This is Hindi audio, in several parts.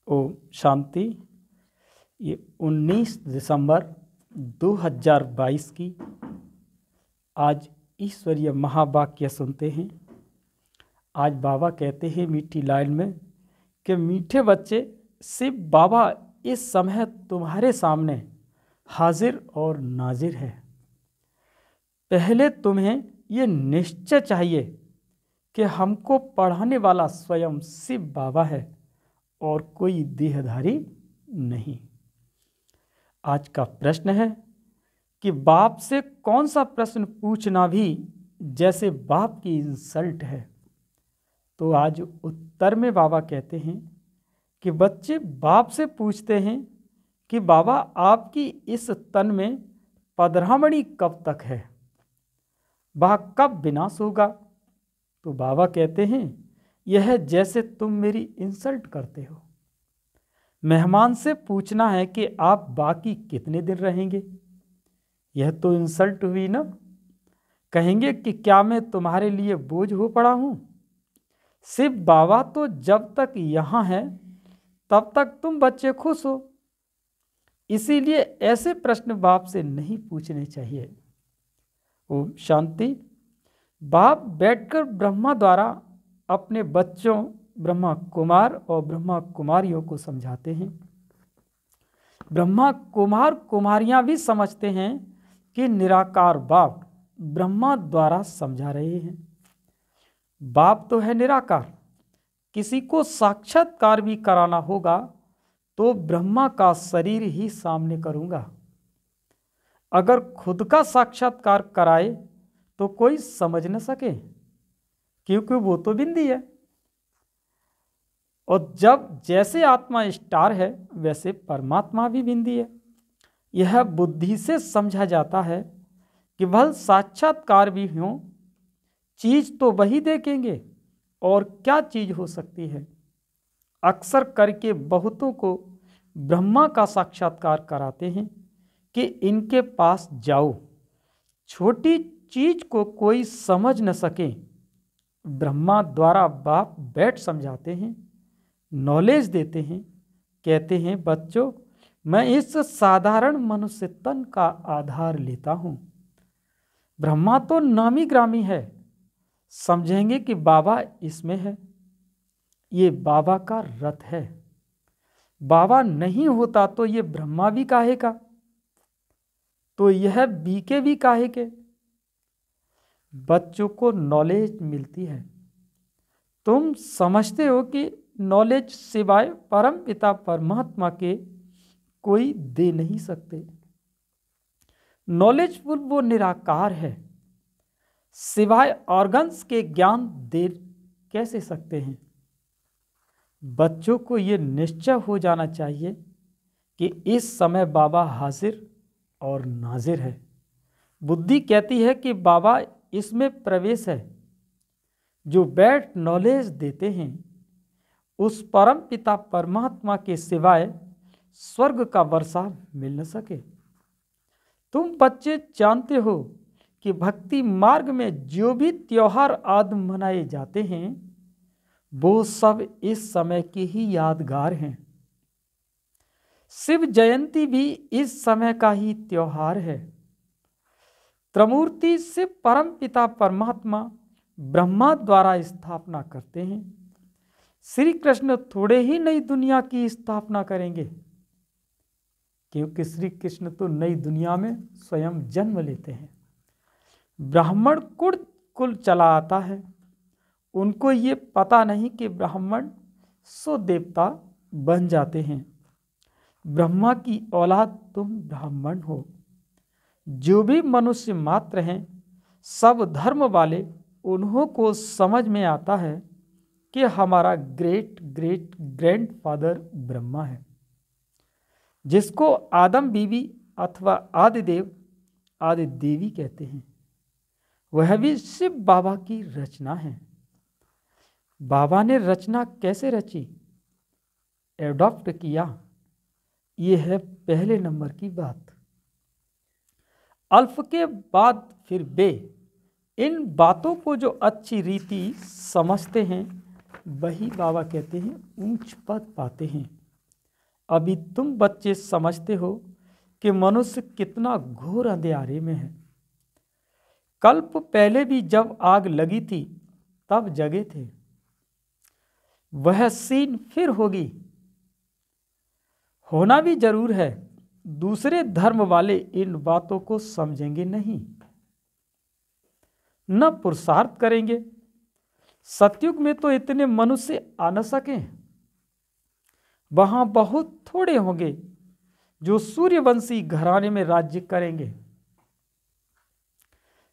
ओम शांति। ये 19 दिसंबर 2022 की आज ईश्वरीय महावाक्य सुनते हैं। आज बाबा कहते हैं मीठी लाइन में कि मीठे बच्चे, सिर्फ बाबा इस समय तुम्हारे सामने हाजिर और नाजिर है। पहले तुम्हें ये निश्चय चाहिए कि हमको पढ़ाने वाला स्वयं सिर्फ बाबा है और कोई देहधारी नहीं। आज का प्रश्न है कि बाप से कौन सा प्रश्न पूछना भी जैसे बाप की इंसल्ट है। तो आज उत्तर में बाबा कहते हैं कि बच्चे बाप से पूछते हैं कि बाबा आपकी इस तन में पधरामणि कब तक है, वह कब विनाश होगा। तो बाबा कहते हैं यह जैसे तुम मेरी इंसल्ट करते हो। मेहमान से पूछना है कि आप बाकी कितने दिन रहेंगे, यह तो इंसल्ट हुई ना। कहेंगे कि क्या मैं तुम्हारे लिए बोझ हो पड़ा हूं। सिर्फ बाबा तो जब तक यहाँ है तब तक तुम बच्चे खुश हो। इसीलिए ऐसे प्रश्न बाप से नहीं पूछने चाहिए। ओम शांति। बाप बैठकर ब्रह्मा द्वारा अपने बच्चों ब्रह्मा कुमार और ब्रह्मा कुमारियों को समझाते हैं। ब्रह्मा कुमार कुमारियां भी समझते हैं कि निराकार बाप ब्रह्मा द्वारा समझा रहे हैं। बाप तो है निराकार, किसी को साक्षात्कार भी कराना होगा तो ब्रह्मा का शरीर ही सामने करूंगा। अगर खुद का साक्षात्कार कराए तो कोई समझ न सके, क्योंकि वो तो बिंदी है। और जब जैसे आत्मा स्टार है वैसे परमात्मा भी बिंदी है। यह बुद्धि से समझा जाता है कि भल साक्षात्कार भी हो, चीज तो वही देखेंगे और क्या चीज हो सकती है। अक्सर करके बहुतों को ब्रह्मा का साक्षात्कार कराते हैं कि इनके पास जाओ। छोटी चीज को कोई समझ न सके, ब्रह्मा द्वारा बाप बैठ समझाते हैं, नॉलेज देते हैं। कहते हैं बच्चों, मैं इस साधारण मनुष्य तन का आधार लेता हूं। ब्रह्मा तो नामी ग्रामी है, समझेंगे कि बाबा इसमें है। ये बाबा का रथ है। बाबा नहीं होता तो ये ब्रह्मा भी काहे का, तो यह बीके भी काहे के। बच्चों को नॉलेज मिलती है। तुम समझते हो कि नॉलेज सिवाय परम पिता परमात्मा के कोई दे नहीं सकते। नॉलेजफुल वो निराकार है, सिवाय ऑर्गन्स के ज्ञान दे कैसे सकते हैं। बच्चों को ये निश्चय हो जाना चाहिए कि इस समय बाबा हाजिर और नाजिर है। बुद्धि कहती है कि बाबा इसमें प्रवेश है। जो बैठ नॉलेज देते हैं उस परम पिता परमात्मा के सिवाय स्वर्ग का वर्षा मिल न सके। तुम बच्चे जानते हो कि भक्ति मार्ग में जो भी त्योहार आदि मनाए जाते हैं वो सब इस समय के ही यादगार हैं। शिव जयंती भी इस समय का ही त्योहार है। त्रिमूर्ति से परम पिता परमात्मा ब्रह्मा द्वारा स्थापना करते हैं। श्री कृष्ण थोड़े ही नई दुनिया की स्थापना करेंगे, क्योंकि श्री कृष्ण तो नई दुनिया में स्वयं जन्म लेते हैं। ब्राह्मण कुल चला आता है। उनको ये पता नहीं कि ब्राह्मण सो देवता बन जाते हैं। ब्रह्मा की औलाद तुम ब्राह्मण हो। जो भी मनुष्य मात्र हैं सब धर्म वाले, उन्हों को समझ में आता है कि हमारा ग्रेट ग्रेट ग्रैंडफादर ब्रह्मा है, जिसको आदम बीवी अथवा आदिदेव आदि देवी कहते हैं। वह भी शिव बाबा की रचना है। बाबा ने रचना कैसे रची, एडॉप्ट किया, ये है पहले नंबर की बात। अल्फ के बाद फिर बे। इन बातों को जो अच्छी रीति समझते हैं वही बाबा कहते हैं ऊंच पद पाते हैं। अभी तुम बच्चे समझते हो कि मनुष्य कितना घोर अंधेरे में है। कल्प पहले भी जब आग लगी थी तब जगे थे, वह सीन फिर होगी। होना भी जरूर है। दूसरे धर्म वाले इन बातों को समझेंगे नहीं, न पुरुषार्थ करेंगे। सतयुग में तो इतने मनुष्य आ न सके। वहां बहुत थोड़े होंगे जो सूर्यवंशी घराने में राज्य करेंगे।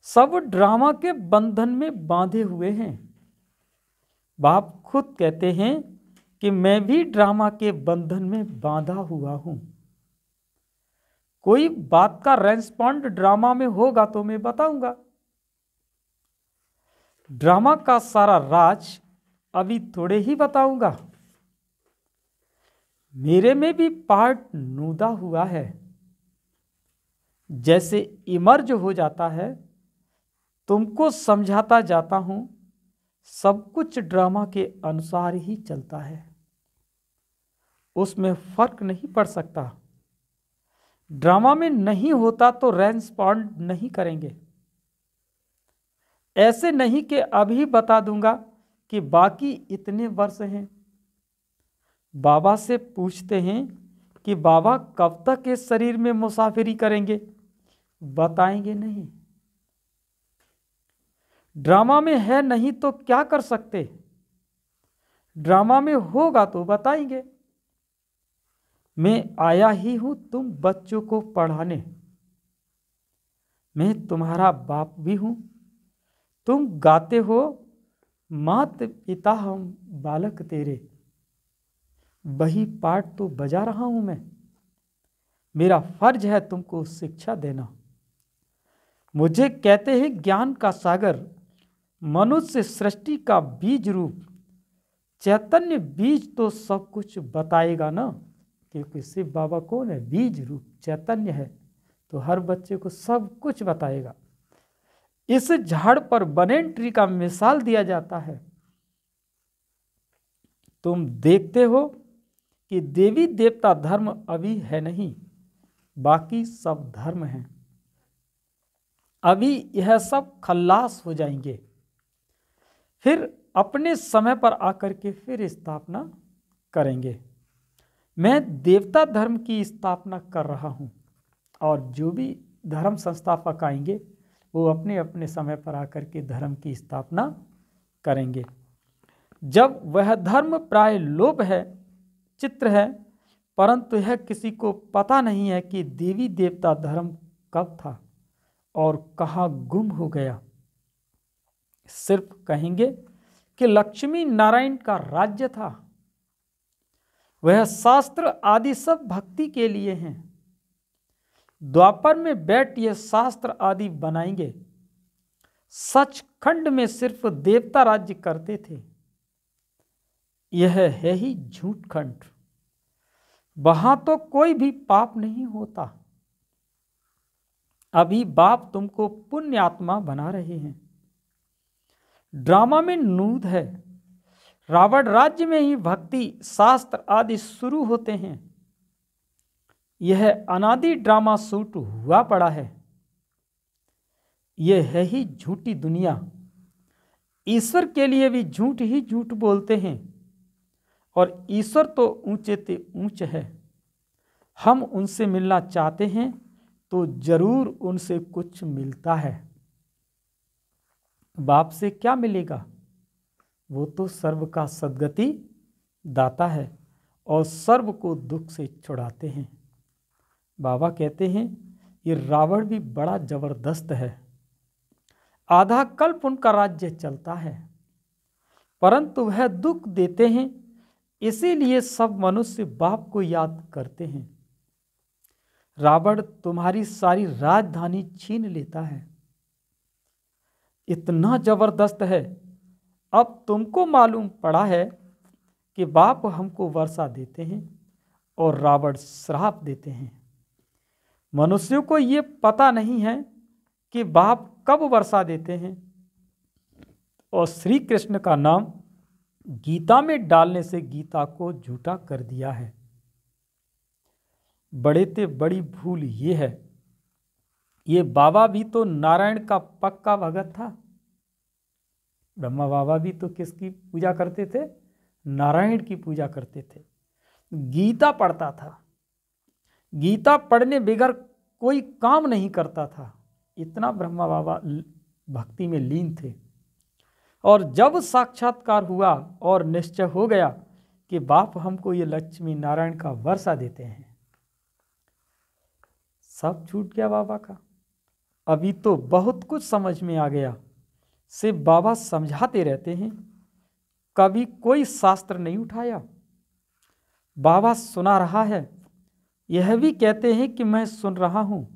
सब ड्रामा के बंधन में बांधे हुए हैं। बाप खुद कहते हैं कि मैं भी ड्रामा के बंधन में बांधा हुआ हूं। कोई बात का रेस्पॉन्ड ड्रामा में होगा तो मैं बताऊंगा। ड्रामा का सारा राज अभी थोड़े ही बताऊंगा। मेरे में भी पार्ट नूदा हुआ है। जैसे इमर्ज हो जाता है, तुमको समझाता जाता हूं। सब कुछ ड्रामा के अनुसार ही चलता है, उसमें फर्क नहीं पड़ सकता। ड्रामा में नहीं होता तो रेस्पॉन्ड नहीं करेंगे। ऐसे नहीं कि अभी बता दूंगा कि बाकी इतने वर्ष हैं। बाबा से पूछते हैं कि बाबा कब तक इस शरीर में मुसाफिरी करेंगे, बताएंगे नहीं। ड्रामा में है नहीं तो क्या कर सकते, ड्रामा में होगा तो बताएंगे। मैं आया ही हूं तुम बच्चों को पढ़ाने। मैं तुम्हारा बाप भी हूं। तुम गाते हो मात पिता हम बालक तेरे, वही पाठ तो बजा रहा हूं मैं। मेरा फर्ज है तुमको शिक्षा देना। मुझे कहते हैं ज्ञान का सागर, मनुष्य सृष्टि का बीज रूप। चैतन्य बीज तो सब कुछ बताएगा ना, क्योंकि शिव बाबा कौन है? बीज रूप चैतन्य है, तो हर बच्चे को सब कुछ बताएगा। इस झाड़ पर बनेन ट्री का मिसाल दिया जाता है। तुम देखते हो कि देवी देवता धर्म अभी है नहीं, बाकी सब धर्म हैं। अभी यह सब खल्लास हो जाएंगे, फिर अपने समय पर आकर के फिर स्थापना करेंगे। मैं देवता धर्म की स्थापना कर रहा हूं, और जो भी धर्म संस्थापक आएंगे वो अपने अपने समय पर आकर के धर्म की स्थापना करेंगे। जब वह धर्म प्राय लोप है, चित्र है, परंतु यह किसी को पता नहीं है कि देवी देवता धर्म कब था और कहाँ गुम हो गया। सिर्फ कहेंगे कि लक्ष्मी नारायण का राज्य था। वह शास्त्र आदि सब भक्ति के लिए हैं। द्वापर में बैठ ये शास्त्र आदि बनाएंगे। सचखंड में सिर्फ देवता राज्य करते थे। यह है ही झूठ खंड। वहां तो कोई भी पाप नहीं होता। अभी बाप तुमको पुण्य आत्मा बना रहे हैं। ड्रामा में नूद है। रावण राज्य में ही भक्ति शास्त्र आदि शुरू होते हैं। यह अनादि ड्रामा शूट हुआ पड़ा है। यह है ही झूठी दुनिया। ईश्वर के लिए भी झूठ ही झूठ बोलते हैं, और ईश्वर तो ऊंचे ते ऊंच है। हम उनसे मिलना चाहते हैं तो जरूर उनसे कुछ मिलता है। बाप से क्या मिलेगा? वो तो सर्व का सद्गति दाता है और सर्व को दुख से छुड़ाते हैं। बाबा कहते हैं ये रावण भी बड़ा जबरदस्त है। आधा कल्प उनका राज्य चलता है, परंतु वह दुख देते हैं, इसीलिए सब मनुष्य बाप को याद करते हैं। रावण तुम्हारी सारी राजधानी छीन लेता है। इतना जबरदस्त है। अब तुमको मालूम पड़ा है कि बाप हमको वर्षा देते हैं और रावण श्राप देते हैं। मनुष्यों को ये पता नहीं है कि बाप कब वर्षा देते हैं, और श्री कृष्ण का नाम गीता में डालने से गीता को झूठा कर दिया है। बड़े ते बड़ी भूल ये है, ये बाबा भी तो नारायण का पक्का भगत था। ब्रह्मा बाबा भी तो किसकी पूजा करते थे? नारायण की पूजा करते थे। गीता पढ़ता था, गीता पढ़ने बगैर कोई काम नहीं करता था। इतना ब्रह्मा बाबा भक्ति में लीन थे। और जब साक्षात्कार हुआ और निश्चय हो गया कि बाप हमको ये लक्ष्मी नारायण का वर्षा देते हैं, सब छूट गया बाबा का। अभी तो बहुत कुछ समझ में आ गया। सिर्फ बाबा समझाते रहते हैं, कभी कोई शास्त्र नहीं उठाया। बाबा सुना रहा है, यह भी कहते हैं कि मैं सुन रहा हूँ।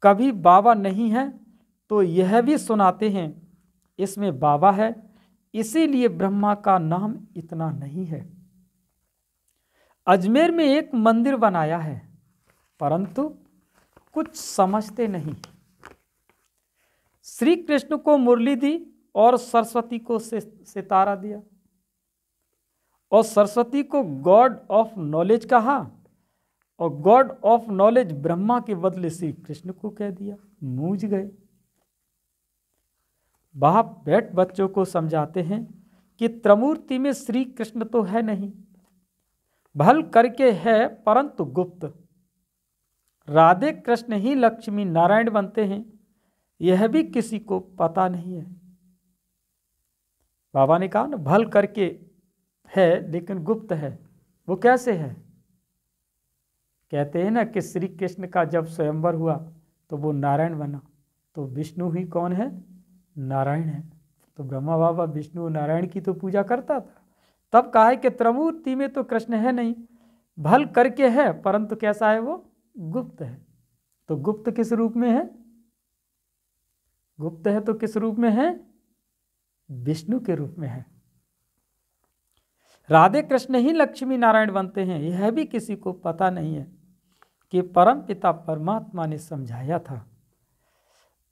कभी बाबा नहीं है तो यह भी सुनाते हैं, इसमें बाबा है, इसीलिए ब्रह्मा का नाम इतना नहीं है। अजमेर में एक मंदिर बनाया है, परंतु कुछ समझते नहीं। श्री कृष्ण को मुरली दी और सरस्वती को सितारा दिया, और सरस्वती को गॉड ऑफ नॉलेज कहा, और गॉड ऑफ नॉलेज ब्रह्मा के बदले श्री कृष्ण को कह दिया। मूझ गए। बाप बैठ बच्चों को समझाते हैं कि त्रिमूर्ति में श्री कृष्ण तो है नहीं, भल करके है परंतु गुप्त। राधे कृष्ण ही लक्ष्मी नारायण बनते हैं, यह भी किसी को पता नहीं है। बाबा ने कहा ना, भल करके है लेकिन गुप्त है। वो कैसे है? कहते हैं ना कि श्री कृष्ण का जब स्वयंवर हुआ तो वो नारायण बना, तो विष्णु ही कौन है? नारायण है। तो ब्रह्मा बाबा विष्णु नारायण की तो पूजा करता था। तब कहा है कि त्रिमूर्ति में तो कृष्ण है नहीं, भल करके है परंतु कैसा है? वो गुप्त है। तो गुप्त किस रूप में है? गुप्त है तो किस रूप में है? विष्णु के रूप में है। राधे कृष्ण ही लक्ष्मी नारायण बनते हैं, यह भी किसी को पता नहीं है कि परम पिता परमात्मा ने समझाया था।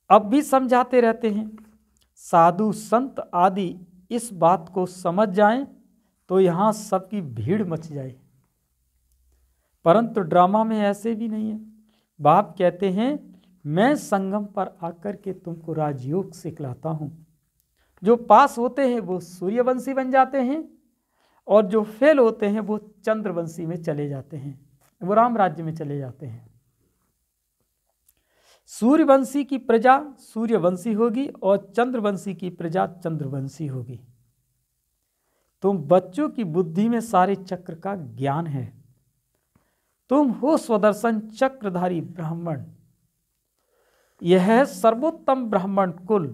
अब भी समझाते रहते हैं। साधु संत आदि इस बात को समझ जाएं तो यहाँ सबकी भीड़ मच जाए, परंतु ड्रामा में ऐसे भी नहीं है। बाप कहते हैं, मैं संगम पर आकर के तुमको राजयोग सिखलाता हूँ। जो पास होते हैं वो सूर्यवंशी बन जाते हैं, और जो फेल होते हैं वो चंद्रवंशी में चले जाते हैं, वो राम राज्य में चले जाते हैं। सूर्यवंशी की प्रजा सूर्यवंशी होगी और चंद्रवंशी की प्रजा चंद्रवंशी होगी। तुम बच्चों की बुद्धि में सारे चक्र का ज्ञान है। तुम हो स्वदर्शन चक्रधारी ब्राह्मण, यह है सर्वोत्तम ब्राह्मण कुल,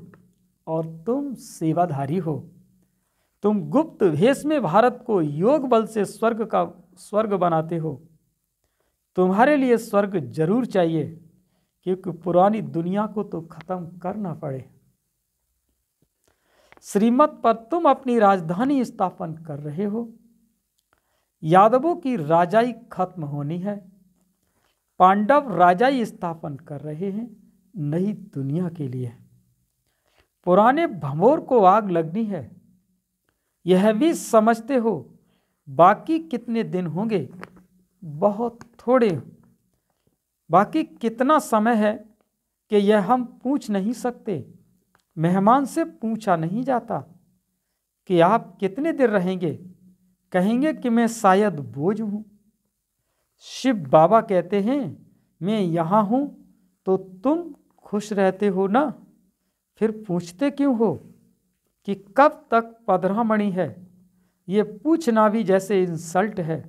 और तुम सेवाधारी हो। तुम गुप्त भेष में भारत को योग बल से स्वर्ग बनाते हो। तुम्हारे लिए स्वर्ग जरूर चाहिए, क्योंकि पुरानी दुनिया को तो खत्म करना पड़े। श्रीमत पर तुम अपनी राजधानी स्थापन कर रहे हो। यादवों की राजाई खत्म होनी है, पांडव राजाई स्थापन कर रहे हैं नई दुनिया के लिए। पुराने भंभोर को आग लगनी है, यह भी समझते हो। बाकी कितने दिन होंगे? बहुत थोड़े। बाकी कितना समय है कि यह हम पूछ नहीं सकते। मेहमान से पूछा नहीं जाता कि आप कितने दिन रहेंगे, कहेंगे कि मैं शायद बोझ हूँ। शिव बाबा कहते हैं, मैं यहाँ हूँ तो तुम खुश रहते हो ना, फिर पूछते क्यों हो कि कब तक पधरामणि है? ये पूछना भी जैसे इंसल्ट है,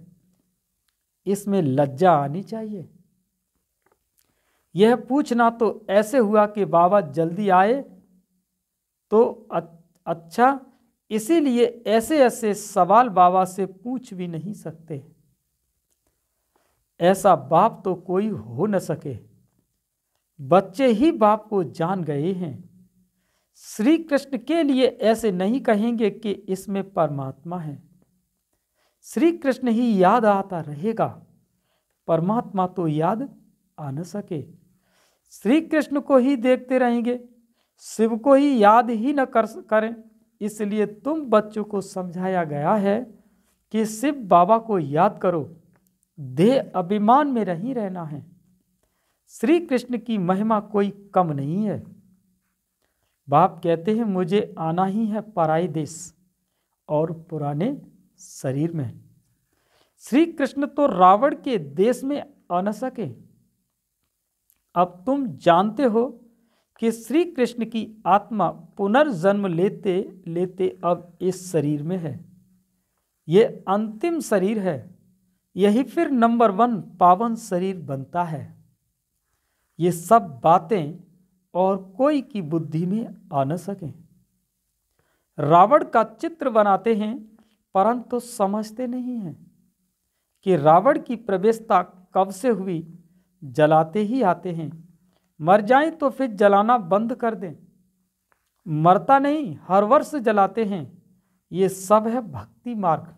इसमें लज्जा आनी चाहिए। यह पूछना तो ऐसे हुआ कि बाबा जल्दी आए तो अच्छा, इसीलिए ऐसे ऐसे सवाल बाबा से पूछ भी नहीं सकते। ऐसा बाप तो कोई हो न सके। बच्चे ही बाप को जान गए हैं। श्री कृष्ण के लिए ऐसे नहीं कहेंगे कि इसमें परमात्मा है। श्री कृष्ण ही याद आता रहेगा, परमात्मा तो याद आ न सके। श्री कृष्ण को ही देखते रहेंगे, शिव को ही याद ही न करें। इसलिए तुम बच्चों को समझाया गया है कि शिव बाबा को याद करो, देह अभिमान में नहीं रहना है। श्री कृष्ण की महिमा कोई कम नहीं है। बाप कहते हैं मुझे आना ही है पराई देश और पुराने शरीर में। श्री कृष्ण तो रावण के देश में आ न सके। अब तुम जानते हो कि श्री कृष्ण की आत्मा पुनर्जन्म लेते लेते अब इस शरीर में है। ये अंतिम शरीर है। यही फिर नंबर 1 पावन शरीर बनता है। ये सब बातें और कोई की बुद्धि में आ न सकें। रावण का चित्र बनाते हैं परंतु समझते नहीं हैं कि रावण की प्रवेशता कब से हुई। जलाते ही आते हैं। मर जाएं तो फिर जलाना बंद कर दें। मरता नहीं, हर वर्ष जलाते हैं। ये सब है भक्ति मार्ग।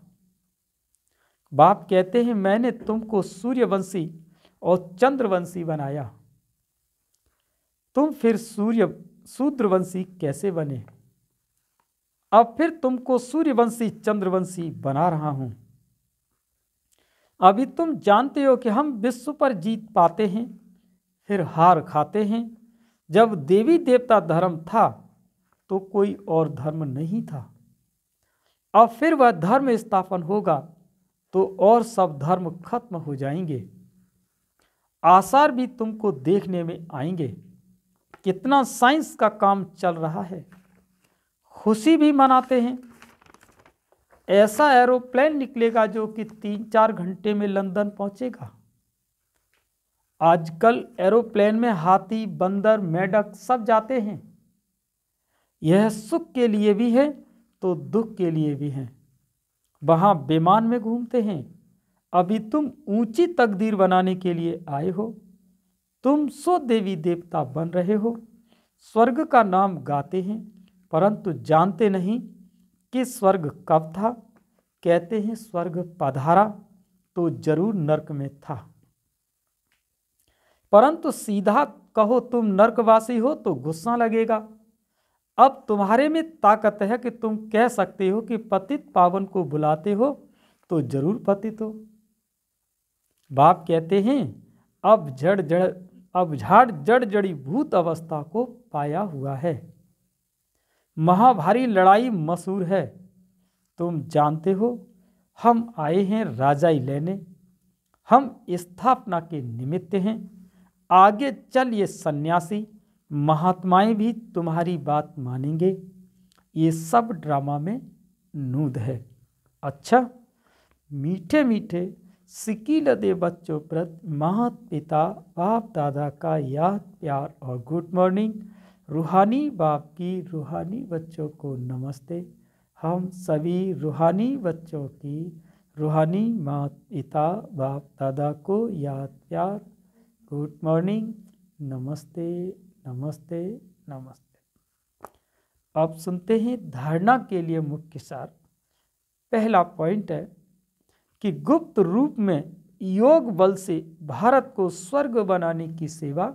बाप कहते हैं मैंने तुमको सूर्यवंशी और चंद्रवंशी बनाया। तुम फिर शूद्रवंशी कैसे बने? अब फिर तुमको सूर्यवंशी चंद्रवंशी बना रहा हूं। अभी तुम जानते हो कि हम विश्व पर जीत पाते हैं फिर हार खाते हैं। जब देवी देवता धर्म था तो कोई और धर्म नहीं था। अब फिर वह धर्म स्थापन होगा तो और सब धर्म खत्म हो जाएंगे। आसार भी तुमको देखने में आएंगे। कितना साइंस का काम चल रहा है। खुशी भी मनाते हैं। ऐसा एरोप्लेन निकलेगा जो कि 3-4 घंटे में लंदन पहुंचेगा। आजकल एरोप्लेन में हाथी, बंदर, मेंढक सब जाते हैं। यह सुख के लिए भी है तो दुख के लिए भी है। वहां विमान में घूमते हैं। अभी तुम ऊंची तकदीर बनाने के लिए आए हो। तुम सो देवी देवता बन रहे हो। स्वर्ग का नाम गाते हैं परंतु जानते नहीं कि स्वर्ग कब था। कहते हैं स्वर्ग पधारा तो जरूर नरक में था। परंतु सीधा कहो तुम नरकवासी हो तो गुस्सा लगेगा। अब तुम्हारे में ताकत है कि तुम कह सकते हो कि पतित पावन को बुलाते हो तो जरूर पतित हो। बाप कहते हैं अब झाड़ जड़ जड़ी भूत अवस्था को पाया हुआ है। महाभारी लड़ाई मशहूर है। तुम जानते हो हम आए हैं राजाई लेने। हम स्थापना के निमित्त हैं। आगे चल ये सन्यासी महात्माएं भी तुम्हारी बात मानेंगे। ये सब ड्रामा में नूद है। अच्छा, मीठे मीठे सिकील दे बच्चों प्रति माता पिता बाप दादा का याद प्यार और गुड मॉर्निंग। रूहानी बाप की रूहानी बच्चों को नमस्ते। हम सभी रूहानी बच्चों की रूहानी माता पिता बाप दादा को याद प्यार गुड मॉर्निंग, नमस्ते नमस्ते नमस्ते। अब सुनते हैं धारणा के लिए मुख्य सार। पहला पॉइंट है कि गुप्त रूप में योग बल से भारत को स्वर्ग बनाने की सेवा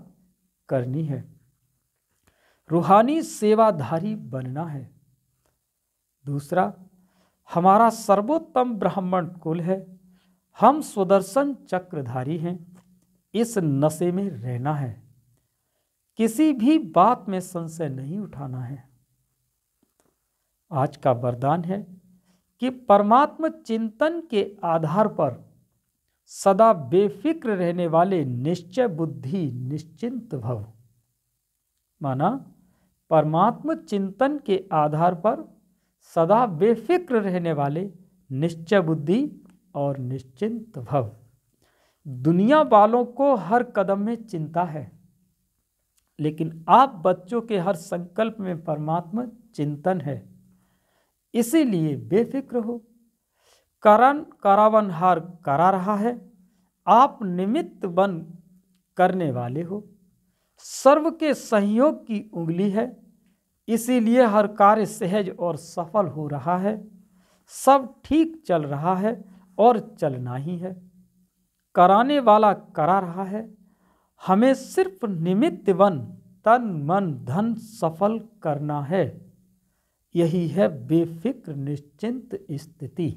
करनी है। रूहानी सेवाधारी बनना है। दूसरा, हमारा सर्वोत्तम ब्राह्मण कुल है। हम सुदर्शन चक्रधारी हैं। इस नशे में रहना है। किसी भी बात में संशय नहीं उठाना है। आज का वरदान है कि परमात्मा चिंतन के आधार पर सदा बेफिक्र रहने वाले निश्चय बुद्धि निश्चिंत भव। माना परमात्मा चिंतन के आधार पर सदा बेफिक्र रहने वाले निश्चय बुद्धि और निश्चिंत भव। दुनिया वालों को हर कदम में चिंता है लेकिन आप बच्चों के हर संकल्प में परमात्मा चिंतन है। इसीलिए बेफिक्र हो। करावनहार करा रहा है। आप निमित्त बन करने वाले हो। सर्व के सहयोग की उंगली है। इसीलिए हर कार्य सहज और सफल हो रहा है। सब ठीक चल रहा है और चलना ही है। कराने वाला करा रहा है। हमें सिर्फ निमित्त बन तन मन धन सफल करना है। यही है बेफिक्र निश्चिंत स्थिति।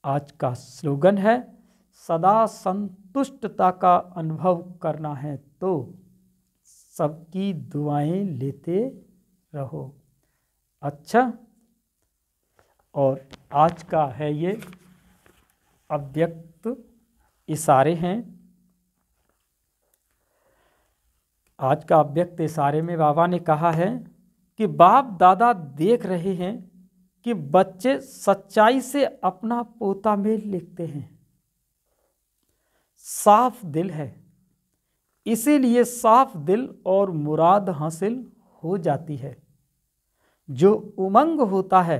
आज का स्लोगन है सदा संतुष्टता का अनुभव करना है तो सबकी दुआएं लेते रहो। अच्छा, और आज का है ये अव्यक्त इशारे हैं। आज का अव्यक्त इशारे में बाबा ने कहा है कि बाप दादा देख रहे हैं कि बच्चे सच्चाई से अपना पोता मेल लिखते हैं। साफ दिल है, इसीलिए साफ दिल और मुराद हासिल हो जाती है। जो उमंग होता है,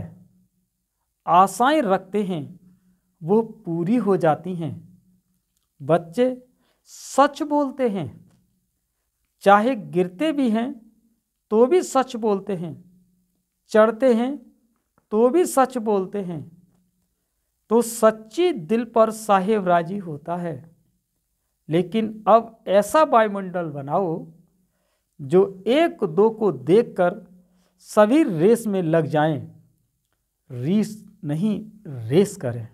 आशाएं रखते हैं, वो पूरी हो जाती हैं। बच्चे सच बोलते हैं, चाहे गिरते भी हैं तो भी सच बोलते हैं, चढ़ते हैं तो भी सच बोलते हैं। तो सच्ची दिल पर साहेब राजी होता है। लेकिन अब ऐसा वायुमंडल बनाओ जो एक दो को देखकर सभी रेस में लग जाएं, रीस नहीं रेस करें।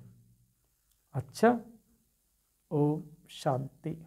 अच्छा, ओम शांति।